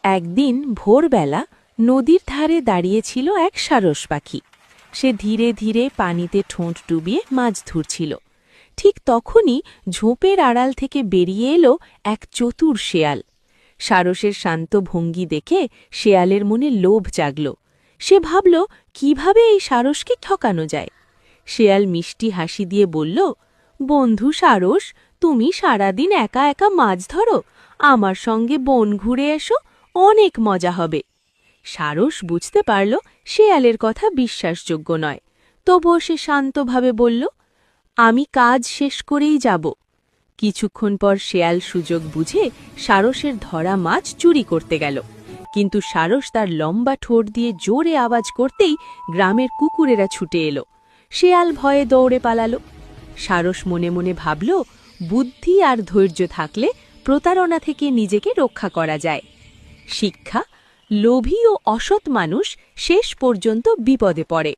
একদিন ভোরবেলা নদীর ধারে দাঁড়িয়েছিল এক সারস পাখি। সে ধীরে ধীরে পানিতে ঠোঁট ডুবিয়ে মাছ ধরছিল। ঠিক তখনই ঝোপের আড়াল থেকে বেরিয়ে এলো এক চতুর শেয়াল। সারসের শান্ত ভঙ্গি দেখে শেয়ালের মনে লোভ জাগল। সে ভাবল কিভাবে এই সারসকে ঠকানো যায়। শেয়াল মিষ্টি হাসি দিয়ে বলল, বন্ধু সারস, তুমি সারাদিন একা একা মাছ ধরো, আমার সঙ্গে বন ঘুরে এসো, অনেক মজা হবে। সারস বুঝতে পারল শেয়ালের কথা বিশ্বাসযোগ্য নয়, তবুও সে শান্তভাবে বলল, আমি কাজ শেষ করেই যাব। কিছুক্ষণ পর শেয়াল সুযোগ বুঝে সারসের ধরা মাছ চুরি করতে গেল, কিন্তু সারস তার লম্বা ঠোঁট দিয়ে জোরে আওয়াজ করতেই গ্রামের কুকুরেরা ছুটে এলো। শেয়াল ভয়ে দৌড়ে পালালো। সারস মনে মনে ভাবল, বুদ্ধি আর ধৈর্য থাকলে প্রতারণা থেকে নিজেকে রক্ষা করা যায়। শিক্ষা: লোভী ও অসৎ মানুষ শেষ পর্যন্ত বিপদে পড়ে।